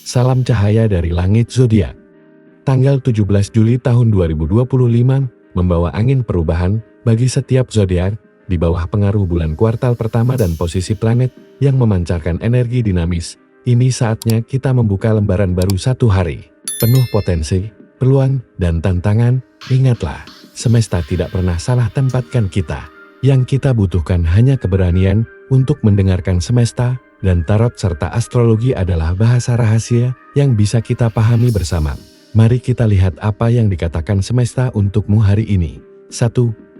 Salam cahaya dari langit zodiak. Tanggal 17 Juli tahun 2025 membawa angin perubahan bagi setiap zodiak di bawah pengaruh bulan kuartal pertama dan posisi planet yang memancarkan energi dinamis. Ini saatnya kita membuka lembaran baru satu hari, penuh potensi, peluang, dan tantangan. Ingatlah, semesta tidak pernah salah tempatkan kita. Yang kita butuhkan hanya keberanian untuk mendengarkan semesta, dan tarot serta astrologi adalah bahasa rahasia yang bisa kita pahami bersama. Mari kita lihat apa yang dikatakan semesta untukmu hari ini. 1.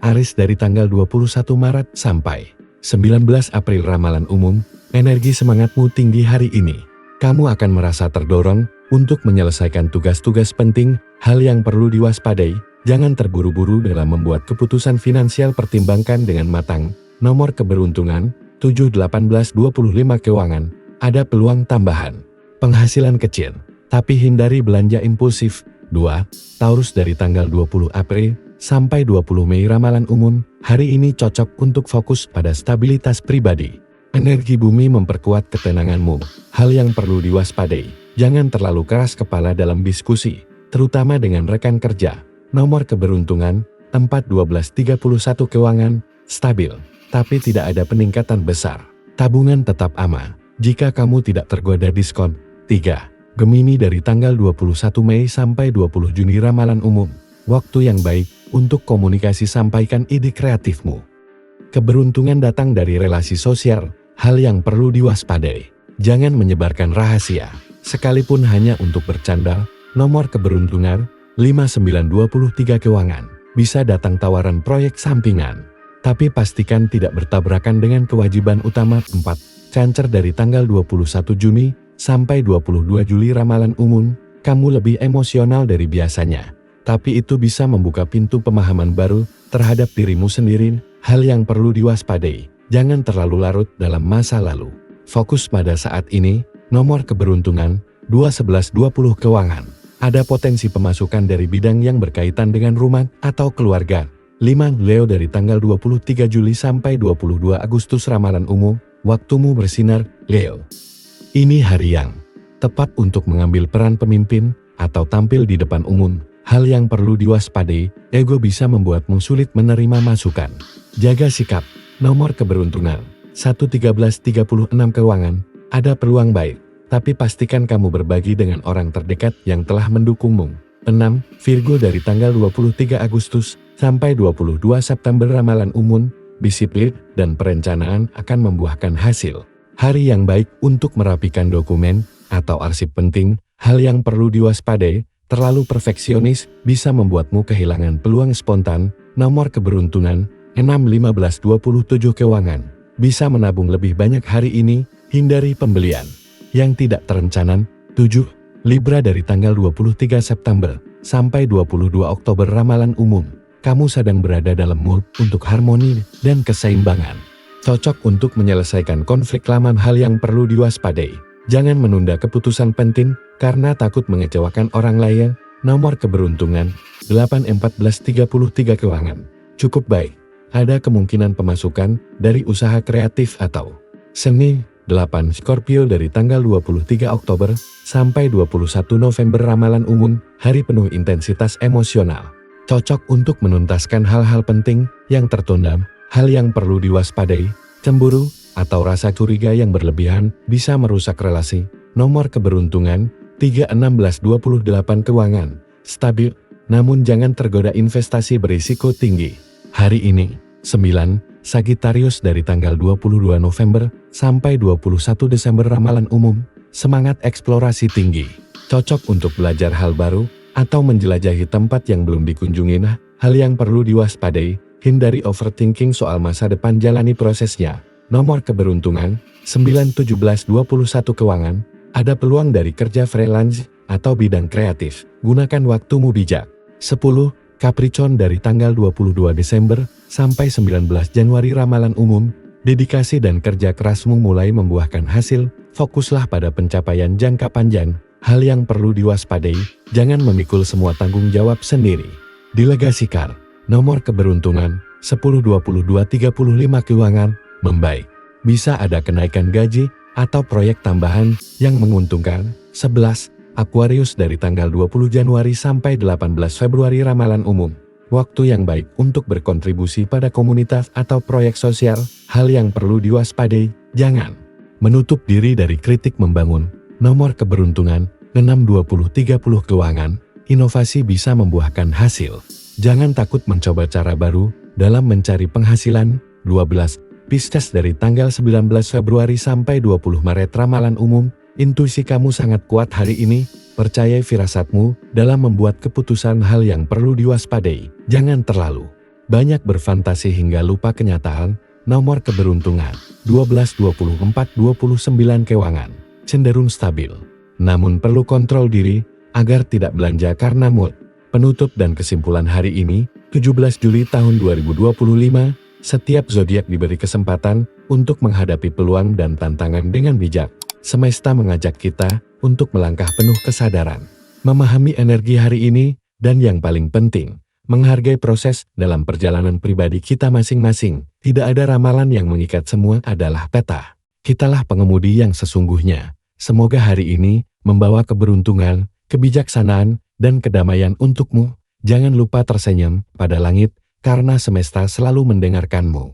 Aries dari tanggal 21 Maret sampai 19 April. Ramalan umum, energi semangatmu tinggi hari ini. Kamu akan merasa terdorong untuk menyelesaikan tugas-tugas penting. Hal yang perlu diwaspadai, jangan terburu-buru dalam membuat keputusan finansial. Pertimbangkan dengan matang. Nomor keberuntungan 7, 18, 25. Keuangan, ada peluang tambahan penghasilan kecil, tapi hindari belanja impulsif. 2. Taurus dari tanggal 20 April sampai 20 Mei. Ramalan umum, hari ini cocok untuk fokus pada stabilitas pribadi. Energi bumi memperkuat ketenanganmu. Hal yang perlu diwaspadai, jangan terlalu keras kepala dalam diskusi, terutama dengan rekan kerja. Nomor keberuntungan 4, 12, 31. Keuangan, stabil, tapi tidak ada peningkatan besar. Tabungan tetap aman jika kamu tidak tergoda diskon. 3. Gemini dari tanggal 21 Mei sampai 20 Juni. Ramalan umum, waktu yang baik untuk komunikasi. Sampaikan ide kreatifmu. Keberuntungan datang dari relasi sosial. Hal yang perlu diwaspadai, jangan menyebarkan rahasia, sekalipun hanya untuk bercanda. Nomor keberuntungan 5, 9, 23. Keuangan, bisa datang tawaran proyek sampingan, tapi pastikan tidak bertabrakan dengan kewajiban utama. 4. Cancer dari tanggal 21 Juni sampai 22 Juli. Ramalan umum, kamu lebih emosional dari biasanya, tapi itu bisa membuka pintu pemahaman baru terhadap dirimu sendiri. Hal yang perlu diwaspadai, jangan terlalu larut dalam masa lalu. Fokus pada saat ini. Nomor keberuntungan 2, 11, 20. Keuangan, ada potensi pemasukan dari bidang yang berkaitan dengan rumah atau keluarga. 5. Leo dari tanggal 23 Juli sampai 22 Agustus. Ramalan umum, waktumu bersinar, Leo. Ini hari yang tepat untuk mengambil peran pemimpin atau tampil di depan umum. Hal yang perlu diwaspadai, ego bisa membuatmu sulit menerima masukan. Jaga sikap. Nomor keberuntungan 1, 13, 36. Keuangan, ada peluang baik, tapi pastikan kamu berbagi dengan orang terdekat yang telah mendukungmu. 6. Virgo dari tanggal 23 Agustus sampai 22 September. Ramalan umum, disiplin dan perencanaan akan membuahkan hasil. Hari yang baik untuk merapikan dokumen atau arsip penting. Hal yang perlu diwaspadai, terlalu perfeksionis bisa membuatmu kehilangan peluang spontan. Nomor keberuntungan 6, 15, 27. Keuangan, bisa menabung lebih banyak hari ini. Hindari pembelian yang tidak terencana. 7. Libra dari tanggal 23 September sampai 22 Oktober. Ramalan umum, kamu sedang berada dalam mood untuk harmoni dan keseimbangan. Cocok untuk menyelesaikan konflik lama. Hal yang perlu diwaspadai, jangan menunda keputusan penting karena takut mengecewakan orang lain. Nomor keberuntungan 8, 14, 33. Keuangan, cukup baik. Ada kemungkinan pemasukan dari usaha kreatif atau seni. 8. Scorpio dari tanggal 23 Oktober sampai 21 November. Ramalan umum, hari penuh intensitas emosional, cocok untuk menuntaskan hal-hal penting yang tertunda. Hal yang perlu diwaspadai, cemburu atau rasa curiga yang berlebihan bisa merusak relasi. Nomor keberuntungan 3, 16, 28. Keuangan, stabil, namun jangan tergoda investasi berisiko tinggi. Hari ini 9. Sagittarius dari tanggal 22 November sampai 21 Desember. Ramalan umum, semangat eksplorasi tinggi, cocok untuk belajar hal baru atau menjelajahi tempat yang belum dikunjungi. Hal yang perlu diwaspadai, hindari overthinking soal masa depan, jalani prosesnya. Nomor keberuntungan 9, 17, 21. Keuangan, ada peluang dari kerja freelance atau bidang kreatif. Gunakan waktumu bijak. 10. Capricorn dari tanggal 22 Desember sampai 19 Januari. Ramalan umum, dedikasi dan kerja kerasmu mulai membuahkan hasil. Fokuslah pada pencapaian jangka panjang. Hal yang perlu diwaspadai, jangan memikul semua tanggung jawab sendiri. Delegasikan. Nomor keberuntungan 10, 22, 35. Keuangan, membaik, bisa ada kenaikan gaji atau proyek tambahan yang menguntungkan. 11. Aquarius dari tanggal 20 Januari sampai 18 Februari ramalan umum. Waktu yang baik untuk berkontribusi pada komunitas atau proyek sosial. Hal yang perlu diwaspadai, jangan menutup diri dari kritik membangun. Nomor keberuntungan 6-20-30 keuangan. Inovasi bisa membuahkan hasil. Jangan takut mencoba cara baru dalam mencari penghasilan. 12. Pisces dari tanggal 19 Februari sampai 20 Maret ramalan umum. Intuisi kamu sangat kuat hari ini. Percayai firasatmu dalam membuat keputusan. Hal yang perlu diwaspadai, jangan terlalu banyak berfantasi hingga lupa kenyataan. Nomor keberuntungan 12-24-29 keuangan. Cenderung stabil, namun perlu kontrol diri agar tidak belanja karena mood. Penutup dan kesimpulan hari ini, 17 Juli tahun 2025, setiap zodiak diberi kesempatan untuk menghadapi peluang dan tantangan dengan bijak. Semesta mengajak kita untuk melangkah penuh kesadaran, memahami energi hari ini, dan yang paling penting, menghargai proses dalam perjalanan pribadi kita masing-masing. Tidak ada ramalan yang mengikat, semua adalah peta. Kitalah pengemudi yang sesungguhnya. Semoga hari ini membawa keberuntungan, kebijaksanaan, dan kedamaian untukmu. Jangan lupa tersenyum pada langit, karena semesta selalu mendengarkanmu.